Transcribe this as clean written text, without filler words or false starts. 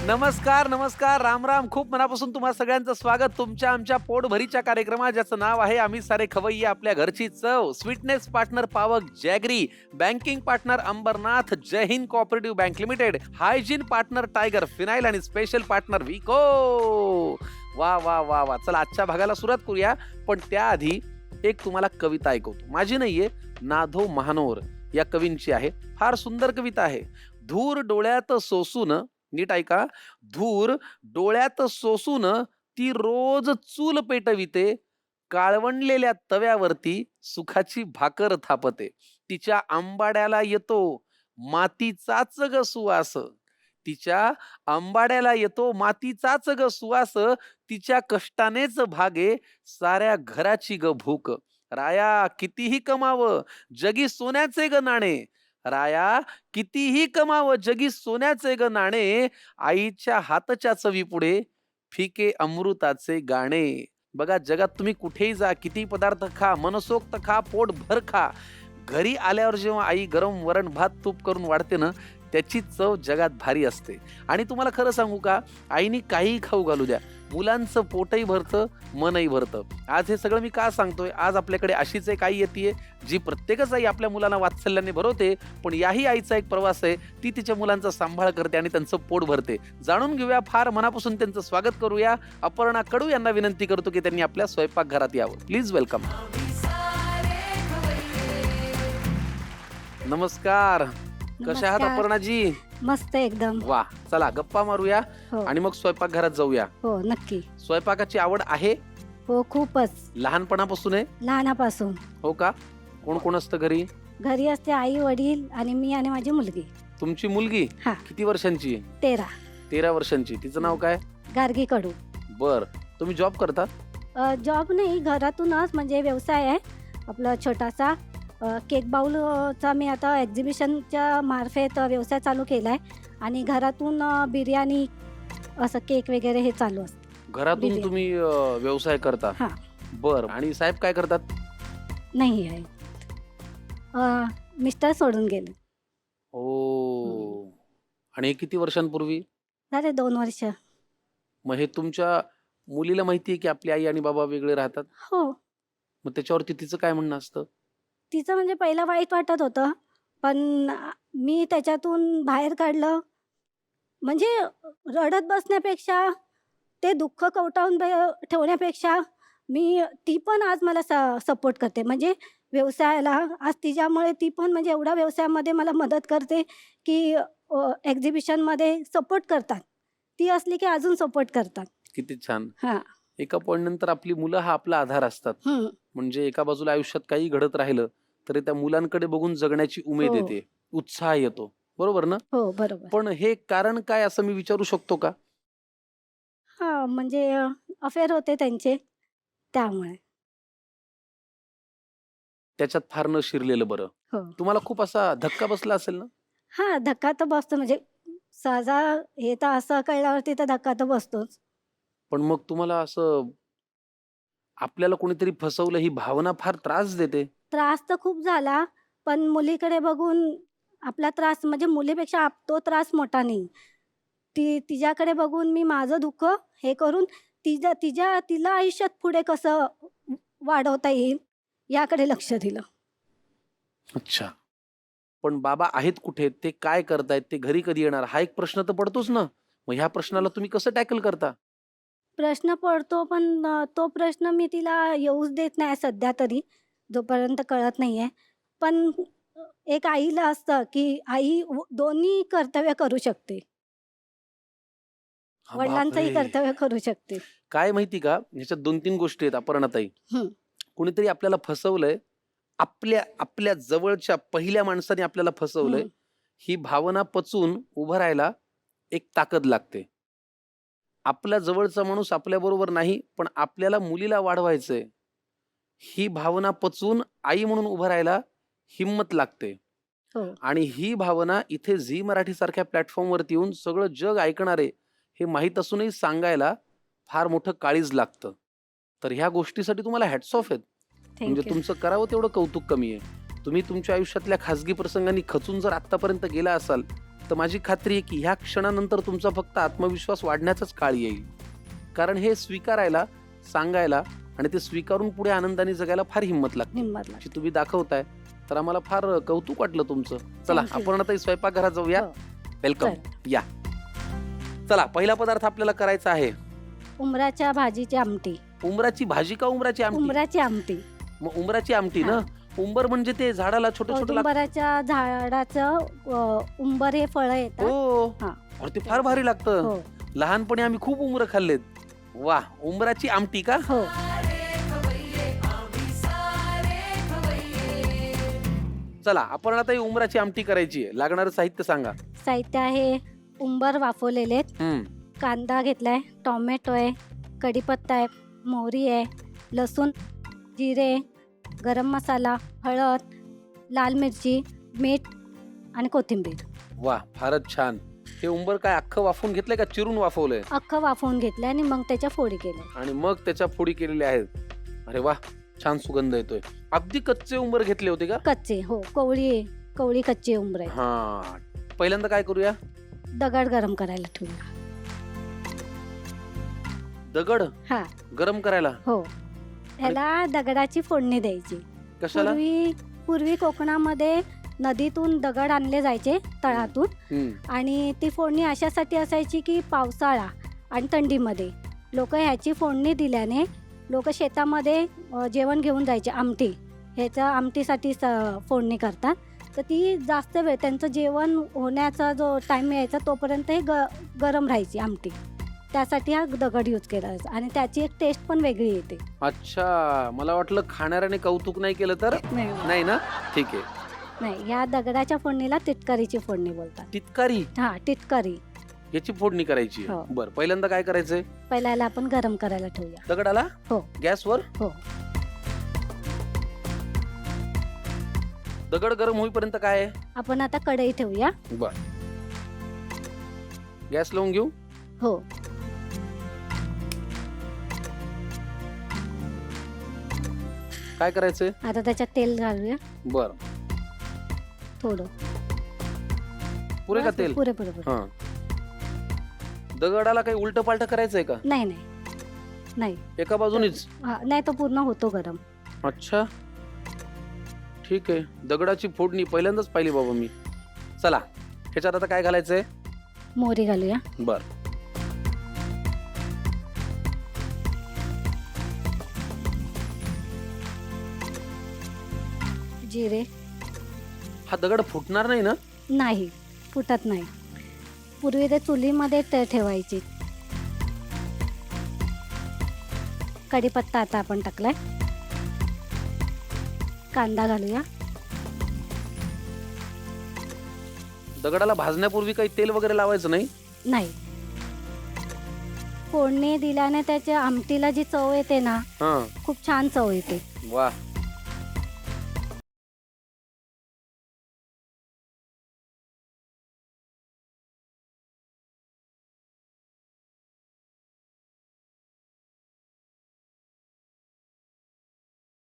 नमस्कार नमस्कार, राम राम. खूप मनापासून तुम्हा सगळ्यांचं स्वागत तुमच्या आमच्या पोटभरीच्या कार्यक्रमात, ज्याचं नाव आहे आम्ही सारे खवय्ये आपल्या घरची चव. Sweetness partner Pawak jaggery, banking partner Ambernath, Jai Hind cooperative bank limited, hygiene partner tiger phenyl आणि स्पेशल पार्टनर विको. वा वा वा वा. चला आजच्या भागाला सुरुवात करूया, पण त्याआधी एक तुम्हाला कविता ऐकवतो. माझी नाहीये, नाधो महानोर या कवींची आहे. फार सुंदर कविता आहे. धूर डोळ्यात सोसून, नीट ऐका, धूर डोळ्यात सोसून ती रोज चूल पेटविते, काळवंडलेल्या तव्यावरती सुखाची भाकर थापते. तिच्या आंबाड्याला येतो मातीचाच ग सुवास, तिच्या आंबाड्याला येतो मातीचाच ग सुवास, तिच्या कष्टानेच भागे साऱ्या घराची ग भूक. राया कितीही कमावं जगी सोन्याचे ग नाणे, राया कितीही कमावं जगी सोन्याचे ग नाणे, आईच्या हातच्या चवी पुढे फिके अमृताचे गाणे. बघा, जगात तुम्ही कुठेही जा, किती पदार्थ खा, मनसोक्त खा, पोट भर खा, घरी आल्यावर जेव्हा आई गरम वरण भात तूप करून वाढते ना, त्याची चव जगात भारी असते. आणि तुम्हाला खरं सांगू का, आईनी काहीही खाऊ घालू द्या, मुलांचं पोटही भरतं, मनही भरतं. आज हे सगळं मी का सांगतोय? आज आपल्याकडे अशीच एक आई येते, जी प्रत्येकच आई आपल्या मुलांना वात्सल्याने भरवते, पण याही आईचा एक प्रवास आहे. ती तिच्या मुलांचा सांभाळ करते आणि त्यांचं पोट भरते. जाणून घेऊया, फार मनापासून त्यांचं स्वागत करूया. अपर्णा कडू यांना विनंती करतो की त्यांनी आपल्या स्वयंपाकघरात यावं. Please welcome. नमस्कार. कशा आहात नमस्कार. अपर्णाजी? मस्त एकदम. वा, चला गप्पा मारूया हो आणि मग स्वयंपाकघरात जाऊया. हो नक्की. स्वयंपाकाची आवड आहे? हो खूपच. लहानपणापासून आहे? लहानापासून. हो का? कोण कोण असतं घरी? घरी असते आई वडील आणि मी आणि माझी मुलगी. तुमची मुलगी हा. किती वर्षांची? 13. 13 वर्षांची. तिचं नाव काय? गार्गी कडू. बर. तुम्ही जॉब करता? जॉब नाही, घरातूनच म्हणजे व्यवसाय आहे आपला छोटासा. केक बाउलचा मी आता एक्झिबिशनच्या मार्फत व्यवसाय चालू केला आहे आणि घरातून बिर्याणी असं केक वगैरे हे चालू असतं. घरातून बिर्याणी. तुम्ही व्यवसाय करता? हा. बर. आणि साहेब काय करतात? नाही आहे. मिस्टर सोडून गेले. हो. आणि हे किती वर्षांपूर्वी? झाले 2 वर्ष. मग हे तुमच्या मुलीला माहिती आहे की आपली आई आणि बाबा वेगळे राहतात? हो. मग त्याच्यावरती तिचं काय म्हणणं असतं? तिचं म्हणजे पहिलं वाईट वाटत होतं, पण मी त्याच्यातून बाहेर काढलं. म्हणजे रडत बसण्यापेक्षा, ते दुःख कवटाळून ठेवण्यापेक्षा ती पण आज मला सपोर्ट करते. म्हणजे व्यवसायाला आज तिच्यामुळे ती पण म्हणजे एवढ्या व्यवसायामध्ये मला मदत करते, की एक्झिबिशनमध्ये सपोर्ट करतात. ती असली की अजून सपोर्ट करतात. किती छान. हां. एका पॉइंट नंतर आपली मुलं हा आपला आधार असतात. हं. म्हणजे एका बाजूला आयुष्यात काही घडत राहिलं तरी त्या मुलांकडे बघून जगण्याची उमेद हो. येते, उत्साह येतो. बरोबर ना? हो, बरोबर. पण हे कारण काय असं मी विचारू शकतो का? हां, म्हणजे अफेअर होते त्यांचे, त्यामुळे. त्याच्यात फार न शिरलेलं बरं. हो. तुम्हाला खूप असा धक्का बसला असेल ना? हां, धक्का तर बसतो म्हणजे सहजा हे तर असं कळल्यावरती तर धक्का तर बसतोच. पण मग तुम्हाला असं आपल्याला कोणीतरी फसवलं ही भावना फार त्रास देते. त्रास तर खूप झाला, पण मुलीकडे बघून आपला त्रास म्हणजे मुलीपेक्षा तो त्रास मोठा नाही. तिच्याकडे बघून मी माझं दुःख हे करून तिला आयुष्यात पुढे कसं वाढवता येईल याकडे लक्ष दिलं. अच्छा. पण बाबा आहेत कुठे? ते काय करतायत? ते घरी कधी येणार? हा एक प्रश्न तर पडतोच ना. मग ह्या प्रश्नाला तुम्ही कसं टॅकल करता? प्रश्न पडतो, पण तो प्रश्न मी तिला येऊच देत नाही सध्या तरी, जोपर्यंत कळत नाहीये. पण एक आईला असतं, की आई दोन्ही कर्तव्य करू शकते. हा, वडिलांचंही बापरे! कर्तव्य करू शकते. काय माहिती का? ह्याच्यात 2-3 गोष्टी आहेत अपर्णाताई. हं. कुणीतरी आपल्याला फसवलंय. आपल्या आपल्या जवळच्या पहिल्या माणसाने आपल्याला फसवलंय. हं. ही भावना पचवून उभं राहायला एक ताकद लागते. आपला जवळचा माणूस आपल्याबरोबर नाही, पण आपल्याला मुलीला वाढवायचंय. ही भावना पचवून आई म्हणून उभं राहायला हिम्मत लागते. हो. आणि ही भावना इथे झी मराठी सारख्या प्लॅटफॉर्मवरती येऊन सगळं जग ऐकणार आहे हे माहीत असूनही सांगायला फार मोठं काळीज लागतं. तर ह्या गोष्टीसाठी तुम्हाला हॅट्स ऑफ आहेत. म्हणजे थँक यू. तुमचं करावं तेवढं कौतुक कमी आहे. तुम्ही तुमच्या आयुष्यातल्या खाजगी प्रसंगांनी खचून जर आतापर्यंत गेला असाल तर माझी खात्री आहे की ह्या क्षणानंतर तुमचा फक्त आत्मविश्वास वाढण्याचाच काळ येईल. कारण हे स्वीकारायला, सांगायला आणि ते स्वीकारून पुढे आनंदाने जगायला फार हिंमत लागते, हिंमत लागते. जी तुम्ही दाखवताय. तर आम्हाला फार कौतुक वाटलं तुमचं. चला Thank you. आपण आता स्वयंपाकघरात जाऊया. हो. वेलकम. चल. या. चला पहिला पदार्थ आपल्याला करायचा आहे उंबराच्या भाजीची आमटी. उंबराची भाजी का उंबराची आमटी? उंबराची आमटी. मग उंबराची आमटी ना. उंबर म्हणजे ते झाडाला छोटे छोटे उंबराच्या झाडाचं उंबर हे फळं येतात. हो. हा. अरे ते फार भारी लागतं. हो लहानपणी आम्ही खूप उंबर खाल्लेत. वा, उंबराची आमटी का? हो. चला आपण आता ही उंबराची आमटी करायची आहे. लागणारं साहित्य सांगा. साहित्य आहे उंबर वाफवलेले आहेत, हम्म. कांदा घेतलाय, टोमॅटो आहे, कढीपत्ता आहे, मोहरी आहे, लसूण, जिरे, गरम मसाला, हळद, लाल मिरची, मीठ आणि कोथिंबीर. वा, फारच छान. हे उंबर काय अख्खं वाफवून घेतलंय का चिरून वाफवलंय? अख्खं वाफवून घेतलंय आणि मग त्याच्या फोडी केल्या. आणि मग त्याच्या फोडी केलेल्या आहेत. अरे वा, छान सुगंध येतोय. अगदी कच्चे उंबर घेतले होते का? कच्चे. हो, कवळी कच्चे उंबर आहे. हा. पहिल्यांदा काय करूया? दगड गरम करायला ठेवूया. दगड हा. गरम करायला? हो. ह्याला दगडाची फोडणी द्यायची. कशाला? पूर्वी कोकणामध्ये नदीतून दगड आणले जायचे तळातून हम्म. आणि ती फोडणी अशासाठी असायची की पावसाळा आणि थंडीमध्ये लोक ह्याची फोडणी दिल्याने लोक शेतामध्ये जेवण घेऊन जायचे. आमटी ह्याच्या आमटीसाठी फोडणी करतात. तर ती जास्त वेळ त्यांचं जेवण होण्याचा जो टाईम यायचा तोपर्यंत हे गरम राहायची आमटी. त्यासाठी हा दगड यूज केला जायचा आणि त्याची एक टेस्ट पण वेगळी येते. अच्छा, मला वाटलं खाणाऱ्याने कौतुक नाही केलं तर. नाही ना. ठीक आहे. नाही, ह्या दगडाच्या फोडणीला तिटकारीची फोडणी बोलतात. तितकारी? हा, तिटकारी. याची फोडणी करायची? हो. बर, पहिल्यांदा काय करायचंय? पहिल्याला आपण गरम करायला ठेवूया. दगडाला? हो. गॅसवर? हो. दगड गरम होईपर्यंत काय आहे? आपण आता कढई ठेवूया. बर. गॅस लावून घेऊ? हो. काय करायचंय? आता त्याच्यात तेल घालूया बर. थोडं. पुरे का बस, तेल? पुरे. हा. दगडाला काही उलट पालट करायचंय का? नाही. एका बाजूनीच? हा, नाही तो पूर्ण होतो गरम. अच्छा, ठीक आहे. दगडाची फोडणी पहिल्यांदाच पाहिली बाबा मी. चला ह्याच्यात आता काय घालायचंय? मोहरी घालूया. बर. जिरे. हा दगड फुटणार नाही ना? नाही, फुटत नाही. पूर्वी ते चुलीमध्ये ठेवायची. कढीपत्ता आता आपण टाकलाय. कांदा घालूया. दगडाला भाजण्यापूर्वी काही तेल वगैरे लावायचं नाही? नाही. फोडणी दिल्याने त्याच्या आमटीला जी चव येते ना, हा. खूप छान चव येते. वा,